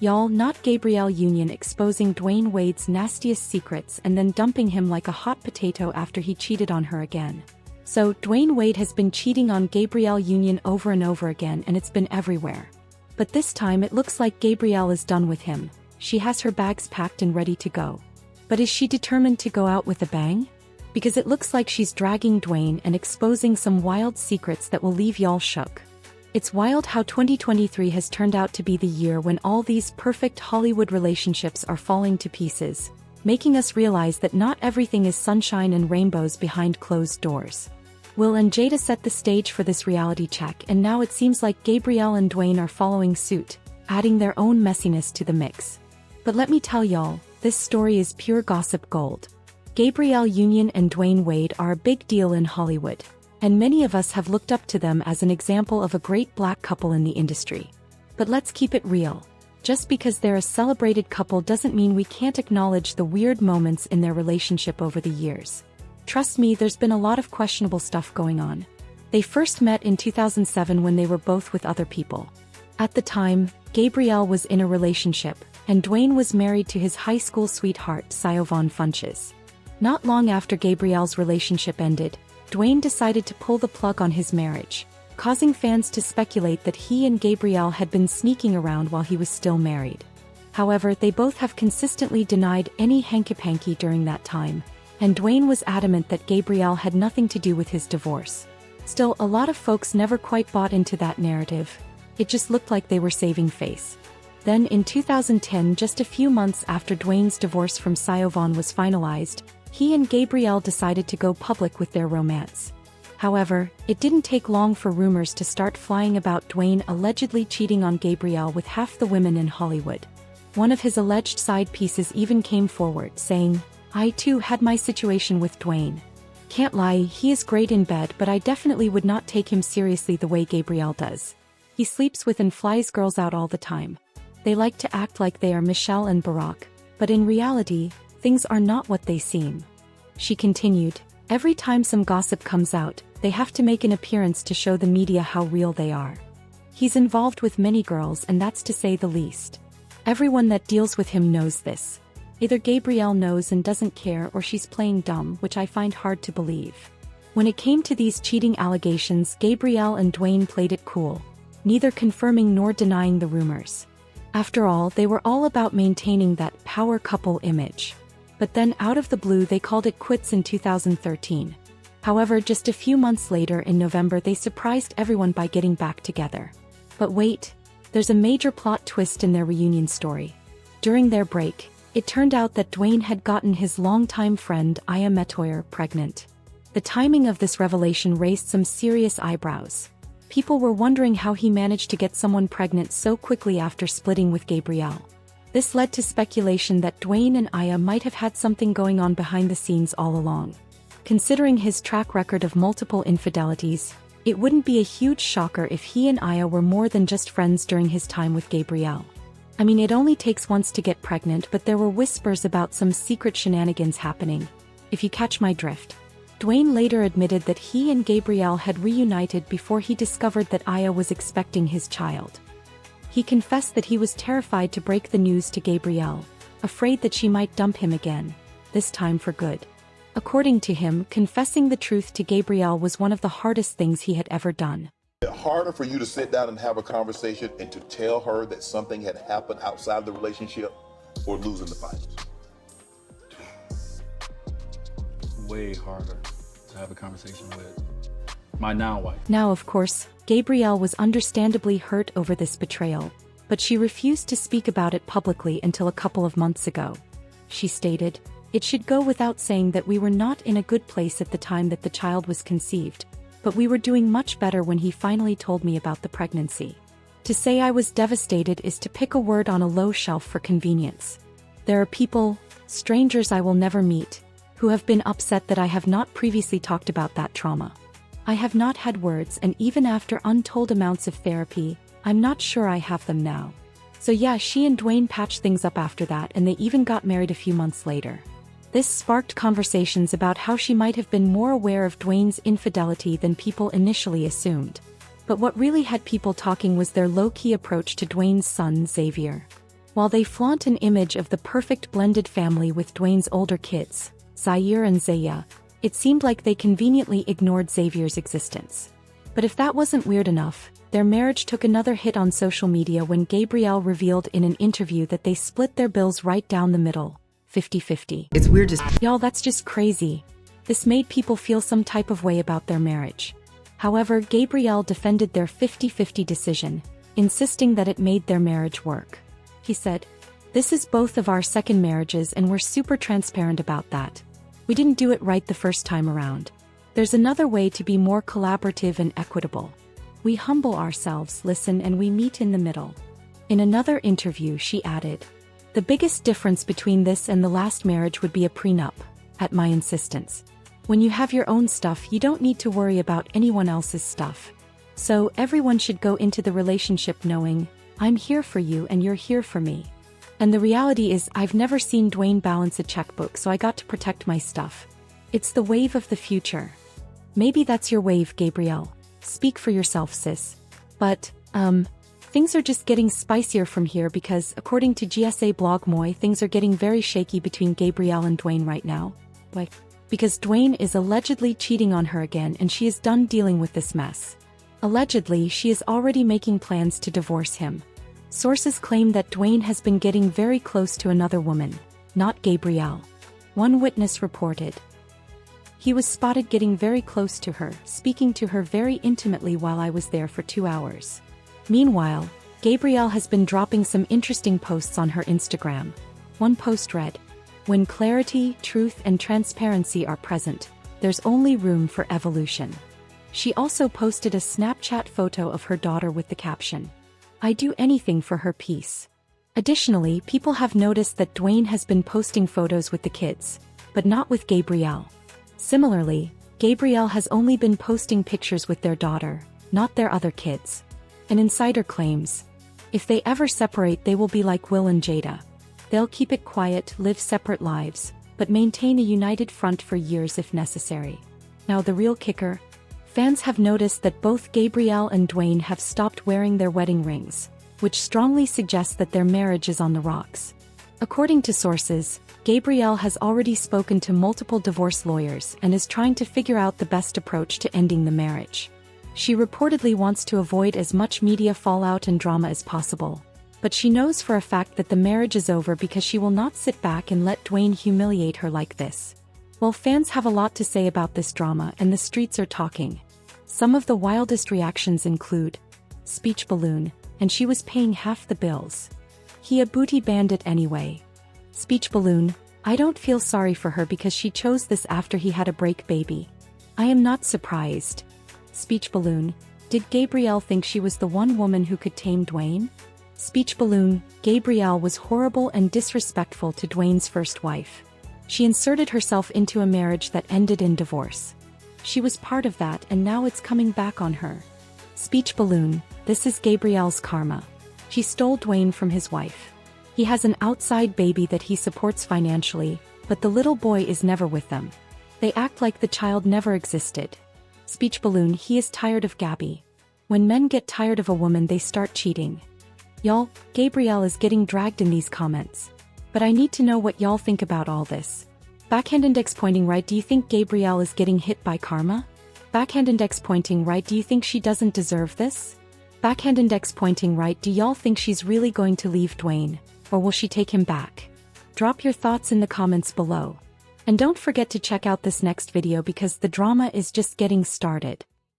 Y'all, not Gabrielle Union exposing Dwyane Wade's nastiest secrets and then dumping him like a hot potato after he cheated on her again. So, Dwyane Wade has been cheating on Gabrielle Union over and over again, and it's been everywhere. But this time it looks like Gabrielle is done with him. She has her bags packed and ready to go. But is she determined to go out with a bang? Because it looks like she's dragging Dwyane and exposing some wild secrets that will leave y'all shook. It's wild how 2023 has turned out to be the year when all these perfect Hollywood relationships are falling to pieces, making us realize that not everything is sunshine and rainbows behind closed doors. Will and Jada set the stage for this reality check, and now it seems like Gabrielle and Dwyane are following suit, adding their own messiness to the mix. But let me tell y'all, this story is pure gossip gold. Gabrielle Union and Dwyane Wade are a big deal in Hollywood, and many of us have looked up to them as an example of a great black couple in the industry. But let's keep it real. Just because they're a celebrated couple doesn't mean we can't acknowledge the weird moments in their relationship over the years. Trust me, there's been a lot of questionable stuff going on. They first met in 2007 when they were both with other people. At the time, Gabrielle was in a relationship, and Dwyane was married to his high school sweetheart Dwyane Funches. Not long after Gabrielle's relationship ended, Dwyane decided to pull the plug on his marriage, causing fans to speculate that he and Gabrielle had been sneaking around while he was still married. However, they both have consistently denied any hanky-panky during that time, and Dwyane was adamant that Gabrielle had nothing to do with his divorce. Still, a lot of folks never quite bought into that narrative. It just looked like they were saving face. Then in 2010, just a few months after Dwyane's divorce from Dwyane was finalized, he and Gabrielle decided to go public with their romance. However, it didn't take long for rumors to start flying about Dwyane allegedly cheating on Gabrielle with half the women in Hollywood. One of his alleged side pieces even came forward, saying, "I too had my situation with Dwyane. Can't lie, he is great in bed, but I definitely would not take him seriously the way Gabrielle does. He sleeps with and flies girls out all the time. They like to act like they are Michelle and Barack, but in reality, things are not what they seem." She continued, "Every time some gossip comes out, they have to make an appearance to show the media how real they are. He's involved with many girls, and that's to say the least. Everyone that deals with him knows this. Either Gabrielle knows and doesn't care, or she's playing dumb, which I find hard to believe." When it came to these cheating allegations, Gabrielle and Dwyane played it cool, neither confirming nor denying the rumors. After all, they were all about maintaining that power couple image. But then out of the blue they called it quits in 2013. However, just a few months later in November they surprised everyone by getting back together. But wait, there's a major plot twist in their reunion story. During their break, it turned out that Dwyane had gotten his longtime friend Aya Metoyer pregnant. The timing of this revelation raised some serious eyebrows. People were wondering how he managed to get someone pregnant so quickly after splitting with Gabrielle. This led to speculation that Dwyane and Aya might have had something going on behind the scenes all along. Considering his track record of multiple infidelities, it wouldn't be a huge shocker if he and Aya were more than just friends during his time with Gabrielle. I mean, it only takes once to get pregnant, but there were whispers about some secret shenanigans happening, if you catch my drift. Dwyane later admitted that he and Gabrielle had reunited before he discovered that Aya was expecting his child. He confessed that he was terrified to break the news to Gabrielle, afraid that she might dump him again, this time for good. According to him, confessing the truth to Gabrielle was one of the hardest things he had ever done. Is it harder for you to sit down and have a conversation and to tell her that something had happened outside the relationship, or losing the fight? Way harder to have a conversation with my now wife. Now, of course, Gabrielle was understandably hurt over this betrayal, but she refused to speak about it publicly until a couple of months ago. She stated, "It should go without saying that we were not in a good place at the time that the child was conceived, but we were doing much better when he finally told me about the pregnancy. To say I was devastated is to pick a word on a low shelf for convenience. There are people, strangers I will never meet, who have been upset that I have not previously talked about that trauma. I have not had words, and even after untold amounts of therapy, I'm not sure I have them now." So yeah, she and Dwyane patched things up after that, and they even got married a few months later. This sparked conversations about how she might have been more aware of Dwyane's infidelity than people initially assumed. But what really had people talking was their low-key approach to Dwyane's son, Xavier. While they flaunt an image of the perfect blended family with Dwyane's older kids, Zaire and Zaya, it seemed like they conveniently ignored Xavier's existence. But if that wasn't weird enough, their marriage took another hit on social media when Gabrielle revealed in an interview that they split their bills right down the middle, 50-50. It's weird Y'all, that's just crazy. This made people feel some type of way about their marriage. However, Gabrielle defended their 50-50 decision, insisting that it made their marriage work. He said, "This is both of our second marriages and we're super transparent about that. We didn't do it right the first time around. There's another way to be more collaborative and equitable. We humble ourselves, listen, and we meet in the middle." In another interview, she added, "The biggest difference between this and the last marriage would be a prenup, at my insistence. When you have your own stuff, you don't need to worry about anyone else's stuff. So everyone should go into the relationship knowing, I'm here for you and you're here for me. And the reality is I've never seen Dwyane balance a checkbook, so I got to protect my stuff. It's the wave of the future." Maybe that's your wave, Gabrielle. Speak for yourself, sis. But, things are just getting spicier from here because, according to GSA blog Moy, things are getting very shaky between Gabrielle and Dwyane right now. Why? Because Dwyane is allegedly cheating on her again and she is done dealing with this mess. Allegedly, she is already making plans to divorce him. Sources claim that Dwyane has been getting very close to another woman, not Gabrielle. One witness reported, "He was spotted getting very close to her, speaking to her very intimately while I was there for 2 hours." Meanwhile, Gabrielle has been dropping some interesting posts on her Instagram. One post read, "When clarity, truth, and transparency are present, there's only room for evolution." She also posted a Snapchat photo of her daughter with the caption, "I do anything for her peace." Additionally, people have noticed that Dwyane has been posting photos with the kids, but not with Gabrielle. Similarly, Gabrielle has only been posting pictures with their daughter, not their other kids. An insider claims, if they ever separate, they will be like Will and Jada. They'll keep it quiet, live separate lives, but maintain a united front for years if necessary. Now the real kicker, fans have noticed that both Gabrielle and Dwyane have stopped wearing their wedding rings, which strongly suggests that their marriage is on the rocks. According to sources, Gabrielle has already spoken to multiple divorce lawyers and is trying to figure out the best approach to ending the marriage. She reportedly wants to avoid as much media fallout and drama as possible, but she knows for a fact that the marriage is over because she will not sit back and let Dwyane humiliate her like this. Well, fans have a lot to say about this drama and the streets are talking. Some of the wildest reactions include, "Speech balloon, and she was paying half the bills. He a booty bandit anyway. Speech balloon, I don't feel sorry for her because she chose this after he had a break baby. I am not surprised." Speech balloon, did Gabrielle think she was the one woman who could tame Dwyane? Speech balloon, Gabrielle was horrible and disrespectful to Dwyane's first wife. She inserted herself into a marriage that ended in divorce. She was part of that and now it's coming back on her. Speech balloon, this is Gabrielle's karma. She stole Dwyane from his wife. He has an outside baby that he supports financially, but the little boy is never with them. They act like the child never existed. Speech balloon, he is tired of Gabby. When men get tired of a woman, they start cheating. Y'all, Gabrielle is getting dragged in these comments. But I need to know what y'all think about all this. Backhand index pointing right, do you think Gabrielle is getting hit by karma? Backhand index pointing right, do you think she doesn't deserve this? Backhand index pointing right, do y'all think she's really going to leave Dwyane, or will she take him back? Drop your thoughts in the comments below. And don't forget to check out this next video because the drama is just getting started.